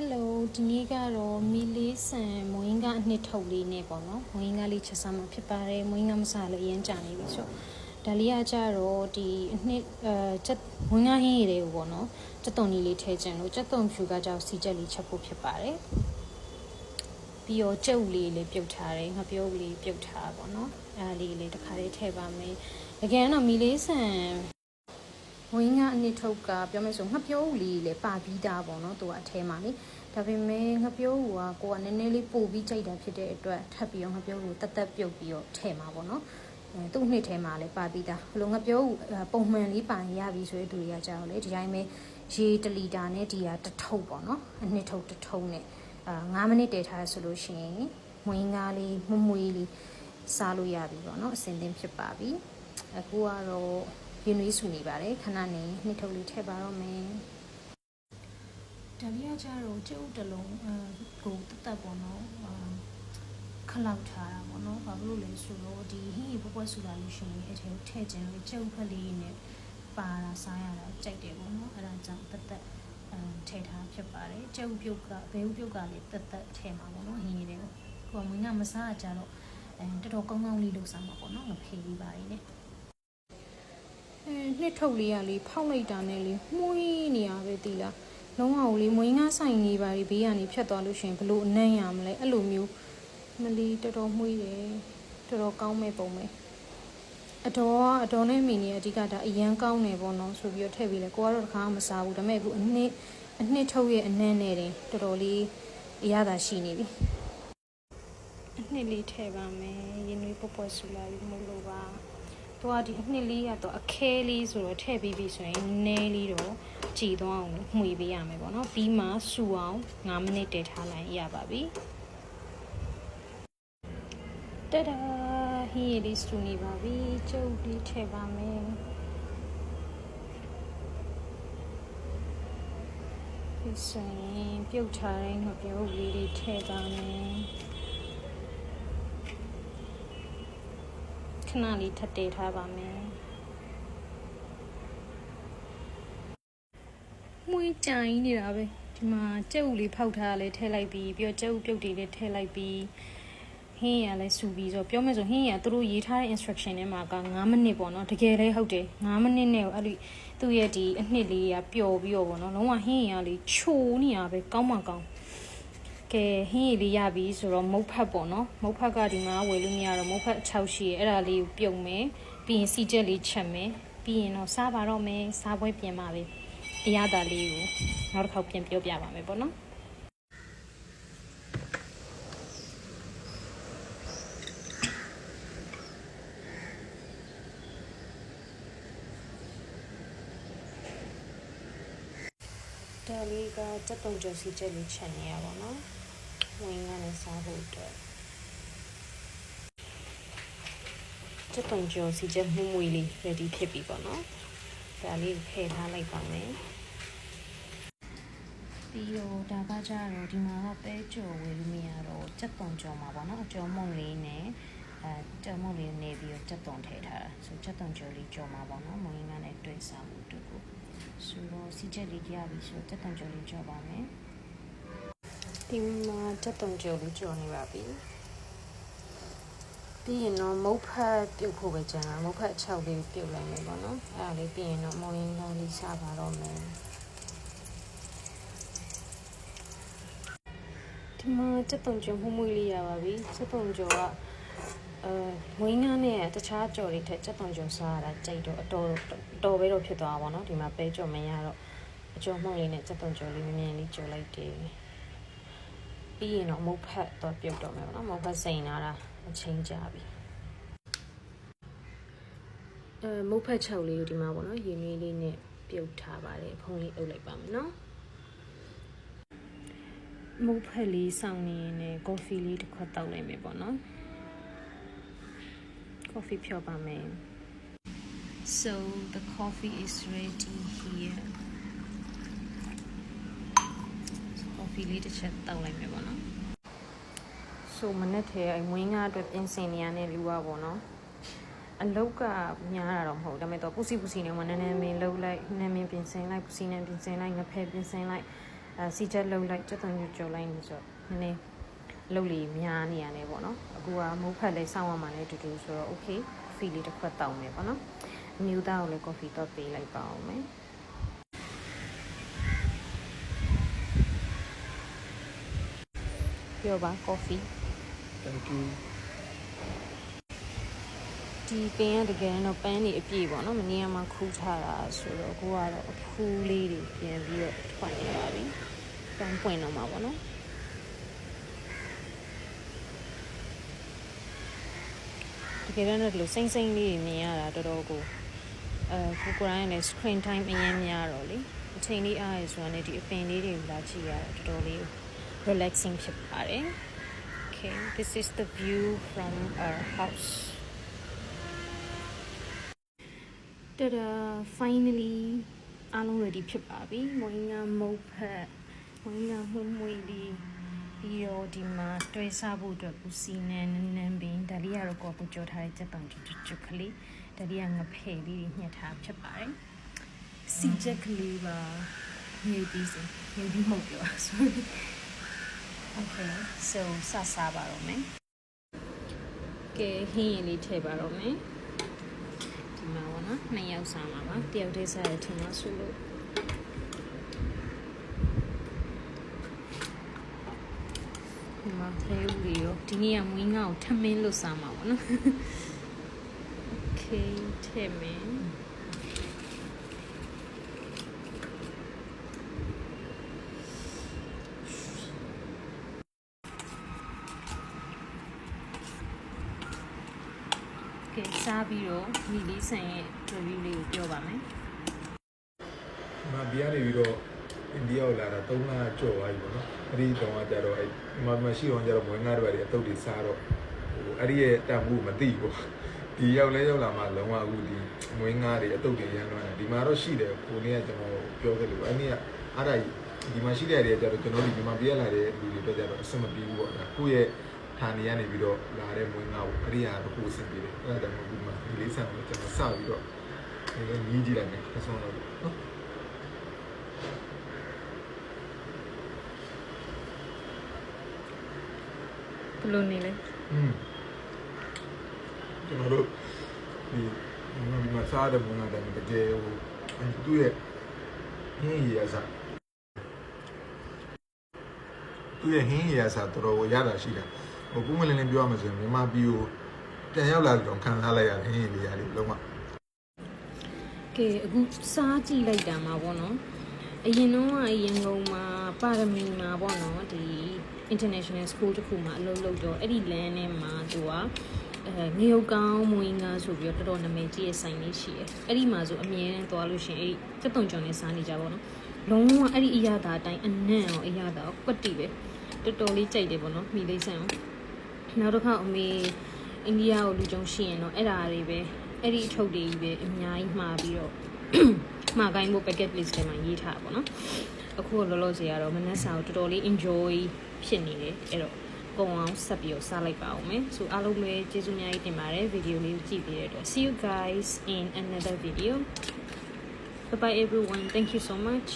Hello ဒီနေ့ကတော့မီလေးဆန်မွေးငါအနှစ်ထုတ်လေးနဲ့ပေါ့နော်မွေးငါလေးချက်စားမှာဖြစ်ပါတယ်မွေးငါမစားလို့အရင်ကြာနေပြီဆိုဒါလေးကကြတော့ဒီအနှစ်ချက်မွေးငါဟင်းရည်တွေကိုပေါ့နော်ချက်သွန်လေးထည့်ခြင်းလို့ချက်သွန်ဖြူကကြောက်စီချက်လေးချက်ဖို့ဖြစ်ပါတယ်ပြီးတော့ကြုတ်လေးပြုတ်ထားတယ်ငါပြုတ်လေးပြုတ်ထားပေါ့နော်အဲလေးလေးတစ်ခါလေးထည့်ပါမယ်တကယ်တော့မီလေးဆန်ဝင်းကအနှစ်ထုတ်ကပြောမယ်ဆိုငှက်ပြုံးလေးလည်းပါပြီးသားပေါ့နော်သူကအထဲမှာလေဒါပေမဲ့ငှက်ပြုံးကကိုကနည်းနည်းလေးပို့ပြီးကြိုက်တာဖြစ်တဲ့အတွက်ထပ်ပြီးတော့ငှက်ပြုံးကိုတက်တက်ပြုတ်ပြီးတော့ထည့်မှာပေါ့နော်သူ့နှစ်ထဲမှာလည်းပါပြီးသားဘလို့ငှက်ပြုံးပုံမှန်လေးပါရပြီဆိုတဲ့သူတွေကကြောက်လေဒီတိုင်းပဲရေ1လီတာနဲ့ဒီကတစ်ထုပ်ပေါ့နော်အနှစ်ထုတ်တစ်ထုပ်နဲ့9မိနစ်တည်ထားရဆိုလို့ရှိရင်ဝင်းကားလေးမွေးလေးစားလို့ရပြီပေါ့နော်အစင်သင်းဖြစ်ပါပြီအခုကတော့ရင်းနှီးစုနေပါတယ်ခဏနေနှစ်ထုတ်လေးထည့်ပါတော့မယ်ဒါလေးကကြတော့ကျုပ်တလုံးကိုတက်ပေါ့နော်ခလောက်ထားတာပေါ့နော်ဘာလို့လဲဆိုတော့ဒီဟင်းရေပွဲဆူလာလို့ရှိရင်အထဲထည့်ခြင်းလို့ကျုပ်ဖက်လေးနဲ့ပါတာစားရတာကြိုက်တယ်ပေါ့နော်အဲ့ဒါကြောင့်တက်ထည့်ထားဖြစ်ပါတယ်ကျုပ်ပြုတ်ကဘဲဥပြုတ်ကလည်းတက်ထည့်မှာပေါ့နော်ဟင်းရေတွေကိုကိုကမင်းကမစားကြတော့တော်တော်ကောင်းကောင်းလေးလုပ်စားမှာပေါ့နော်ငဖေးလေးပါလေးနဲ့နှစ်ထုတ်လေးကလေဖောက်လိုက်တာနဲ့လေမှုေးနေရပဲတီလားလုံးဝလေမွေးငါဆိုင်နေပါလေဘေးကနေဖြတ်သွားလို့ရှိရင်ဘလို့အနံ့ရမလဲအဲ့လိုမျိုးမလီတော်တော်မှုေးတယ်တော်တော်ကောင်းမဲ့ပုံပဲအတော်နဲ့မိနေအဓိကဒါအရန်ကောင်းနေပေါ့နော်ဆိုပြီးတော့ထည့်ပြီးလေကိုကတော့တခါမှမစားဘူးဒါပေမဲ့အခုအနှစ်ထုတ်ရဲ့အနံ့နဲ့တင်တော်တော်လေးအရသာရှိနေပြီအနှစ်လေးထည့်ပါမယ်ရင်းနှီးပေါ့ဆူလာပြီးမလို့ပါတော့ဒီအနှစ်လေးကတော့အခဲလေးဆိုတော့ထည့်ပြီးပြီဆိုရင်နည်းလေးတော့ကြည်သွားအောင်မှွေပေးရမယ်ပေါ့နော်ပြီးမှစူအောင်9မိနစ်တည်ထားလိုက်ရပါပြီတဒါဟင်းရည်လေးစူနေပါပြီကျုပ်လေးထည့်ပါမယ်ဒီဆိုင်ပြုတ်ထားတဲ့ငပြုတ်လေးတွေထည့်ပါမယ်ခဏလေးထပ်တည်ထားပါမယ်မွေးကြိုင်နေတာပဲဒီမှာကြက်ဥလေးဖောက်ထားလဲထည့်လိုက်ပြီးပြီးတော့ကြက်ဥပြုတ်တွေလည်းထည့်လိုက်ပြီးဟင်းရလဲစူပြီးဆိုပြောမယ်ဆိုဟင်းရသူတို့ရေးထားတဲ့ instruction ထဲမှာက9မိနစ်ပေါ့နော်တကယ်လည်းဟုတ်တယ်9မိနစ်နဲ့အဲ့ဒီသူ့ရဲ့ဒီအနှစ်လေးကပျော်ပြီးတော့ပေါ့နော်လုံးဝဟင်းရလေးချိုးနေတာပဲကောင်းမှကောင်းကဲဟင်းရည်လေးရပြီဆိုတော့မုတ်ဖက်ပေါ့နော်မုတ်ဖက်ကဒီမှာဝယ်လို့မရတော့မုတ်ဖက်6ရှိရဲ့အဲ့ဒါလေးကိုပြုတ်မယ်ပြီးရင်စီချက်လေးချက်မယ်ပြီးရင်တော့စားပါတော့မယ်စားပွဲပြင်ပါပဲအရသာလေးကိုနောက်တစ်ခေါက်ပြင်ပြောပြပါမယ်ပေါ့နော်ဒါလေးကတက်တုံကျော်စီချက်လေးချက်နေရပါတော့ဝင်ကနေစားဖို့အတွက်ချက်တုံကျော်စီချက်မှုမွေလေး ready ဖြစ်ပြီပေါ့နော်ဒါလေးဖယ်ထားလိုက်ပါမယ်ပြီးတော့ဒါကကြတော့ဒီမှာကပဲကြော်ဝယ်လို့မရတော့ချက်တုံကျော်မှာပေါ့နော်အကျော်မုံလေးနဲ့ကျော်မုံလေးနေပြီးတော့ချက်တုံထည့်ထားတာဆိုချက်တုံကျော်လေးကျော်မှာပေါ့နော်မွေးငါနဲ့တွေ့စားဖို့အတွက်ကိုဆိုတော့စီချက်လေးရပြီဆိုချက်တုံကျော်လေးကျော်ပါမယ်ဒီမှာချက်တုံကျော်လေးကျော်နေပါပြီပြီးရင်တော့မုတ်ဖက်ပြုတ်ဖို့ပဲကြံတာမုတ်ဖက်6လေးပြုတ်လိုက်မယ်ပေါ့နော်အဲ့ဒါလေးပြီးရင်တော့မုံရင်းသားလေးစားပါတော့မယ်ဒီမှာချက်တုံကျော်မှုမွေးလေးရပါပြီချက်တုံကျော်ကမွေးငါနဲ့တခြားကြော်လေးထက်ချက်တုံကျော်စားရတာကြိတ်တော့အတော်ပဲတော့ဖြစ်သွားပါတော့ဒီမှာပဲကြော်မရတော့အကျော်မှုန့်လေးနဲ့ချက်တုံကျော်လေးမြင်လေးကြော်လိုက်တယ်ပြီးရင်တော့မုတ်ဖက်တော့ပြုတ်တော့မယ်ပေါ့နော်မုတ်ဖက်စိန်လာတာအချင်းကြပြီမုတ်ဖက်6လေးကိုဒီမှာပေါ့နော်ရေနွေးလေးနဲ့ပြုတ်ထားပါတယ်ဖုံးလေးအုပ်လိုက်ပါမယ်နော်မုတ်ဖက်လေးစောင်းနေရင်လည်းကော်ဖီလေးတစ်ခွက်တောက်လိုက်မယ်ပေါ့နော်ကော်ဖီဖြောပါမယ် so the coffee is ready here coffee လေးတစ်ချက်တောက်လိုက်မယ်ပေါ့နော်ဆိုမနေ့ထဲအမွေးငါအတွက်ပြင်ဆင်နေရတဲ့လူပါပေါ့နော်အလုတ်ကများတာတော့မဟုတ်ဒါပေမဲ့တော့ပူစီနဲ့မနည်းနည်းမင်းလှုပ်လိုက်နည်းမင်းပြင်ဆင်လိုက်ပူစီနဲ့ပြင်ဆင်လိုက်ငဖဲပြင်ဆင်လိုက် စီချက်လှုပ်လိုက်ချက်သွန်ကြော်လိုက်နေဆိုတော့နည်းနည်းလှုပ်လေးများနေရတယ်ပေါ့နော်အခုကမိုးဖက်လေးစောင်းရမှလည်းတူတူဆိုတော့ okay ဖီလေးတစ်ခွက်တောင်းမယ်ပေါ့နော်အမျိုးသားကိုလည်း coffee တော့ပေးလိုက်ပါအောင်မယ်ပြောပါ coffee thank you ဒီပင်ကတကယ်တော့ပန်းနေအပြည့်ပေါ့နော်မနေ့ကမှခူးထားတာဆိုတော့အခုကတော့အဖူးလေးတွေပြန်ပြီးတော့ထွင်နေပါပြီပန်းပွင့်တော့မှာပေါ့နော်တကယ်တော့ဒီလိုစိမ့်စိမ့်လေးတွေမြင်ရတာတော်တော်ကိုကိုကိုရိုင်းနဲ့ screen time အရင်များတော့လေအချိန်လေးအားရဆိုတော့ဒီအပင်လေးတွေလာကြည့်ရတာတော်တော်လေး relaxing ဖြစ်ပါတယ် okay this is the view from our house tada finally အားလုံး ready ဖြစ်ပါပြီမွေးငါမုတ်ဖက်မွေးငါမှုမွေးလေးပြီးတော့ဒီမှာတွဲစားဖို့အတွက်ပူစီနန်းနန်းပင်ဒါလေးကတော့ကိုယ်ပူကြောထားတဲ့စက်ပံကျွတ်ကလေးဒါလေးကငဖယ်လေးညှက်ထားဖြစ်ပါတယ်စီချက်ကလေးပါမြေပြီးစမြေပြီးမဟုတ်ပြော sorry okay so စားပါတော့မယ်ကဲဟင်းရင်လေးထည့်ပါတော့မယ်ဒီမှာပေါ့နော်နှစ်ယောက်စားမှာပါတယောက်တည်းစားရထင်မှာဆိုလို့ဒီမှာဖဲဦးလေးရောဒီနေ့ကမွေးငါ့ကိုထမင်းလို့စားမှာပေါ့နော် okay ထည့်မယ်ကဲစားပြီးတော့မိလေးဆန်ရဲ့ review လေးကိုပြောပါမယ်။မဘီယာနေပြီးတော့အိန္ဒိယကိုလာတာ3လကျော်သွားပြီပေါ့နော်။အဲ့ဒီတော့ကျတော့အဲ့မရှိတော့ကျတော့မွေးငါးတွေအတုတ်တွေစားတော့အဲ့ဒီရဲ့တန်မှုမသိဘူး။ဒီရောက်လာမှလုံးဝအခုဒီမွေးငါးတွေအတုတ်တွေရမ်းလွှမ်းတယ်။ဒီမှာတော့ရှိတယ်ကိုနေ့ကကျွန်တော်ပြောခဲ့လို့အဲ့ဒီကအားဒါဒီမှာရှိတဲ့နေရာကျတော့ကျွန်တော်ဒီမှာပြရလာတဲ့လူတွေတော့ကျတော့အဆင်မပြေဘူးပေါ့နော်။ကိုယ့်ရဲ့ဌာနေကနေပြီးတော့လာတဲ့မွေးငါ့ကိုအဲ့ဒီဟာတော့ကိုအဆင်ပြေတယ်အဲ့ဒါကြောင့်ဒီမှာဒီလေးဆန်ကိုကျွန်တော်စပြီးတော့ညီးကြည့်လိုက်မယ်အဆုံးတော့နော်ဘယ်လိုနေလဲကျွန်တော်တို့ဒီမစားတဲ့မွေးငါတဲ့တကယ်ဟိုသူ့ရဲ့ဟင်းရည်စားသူ့ရဲ့ဟင်းရည်စားတော်တော်ရတာရှိတာဟိုကုမလင်းလင်းပြောရမှာဆိုရင်မြန်မာပြည်ကိုပြန်ရောက်လာတော့ခံစားလိုက်ရတယ်ဟင်းရည်လေးရတယ်လုံးဝကဲအခုစားကြည့်လိုက်တာမှာပေါ့နော်အရင်တော့ရန်ကုန်မှာပါရမီမှာပေါ့နော်ဒီ international school တခုမှာအလုပ်လုပ်တော့အဲ့ဒီလမ်းထဲမှာသူကငရုတ်ကောင်းမွေးငါဆိုပြီးတော့တော်တော်နာမည်ကြီးရဲ့ဆိုင်လေးရှိတယ်အဲ့ဒီမှာဆိုအမြဲတမ်းသွားလို့ရှိရင်အဲ့စက်တုံကြောင်နဲ့စားနေကြပါတော့လုံးဝအဲ့ဒီအရာသာအတိုင်းအနံ့အောင်အရာသာကွက်တီပဲတော်တော်လေးကြိုက်တယ်ပေါ့နော်မိလေးဆန်အောင်နောက်တစ်ခါအမေအိန္ဒိယကိုလူကြုံရှိရင်တော့အဲ့ဒါတွေပဲအဲ့ဒီအထုပ်တွေကြီးပဲအများကြီးမှာပြီးတော့မှာကိုင်းဖို့ packet list ထဲမှာရေးထားပါတော့အခုလောလောဆယ်ကတော့မနက်စာကိုတော်တော်လေး enjoy ဖြစ်နေတယ်အဲ့တော့ပုံအောင်ဆက်ပြီးတော့စားလိုက်ပါဦးမယ်ဆိုအားလုံးပဲကျေးဇူးများကြီးတင်ပါတယ်ဗီဒီယိုလေးကိုကြည့်ပေးတဲ့အတွက် see you guys in another video bye bye everyone thank you so much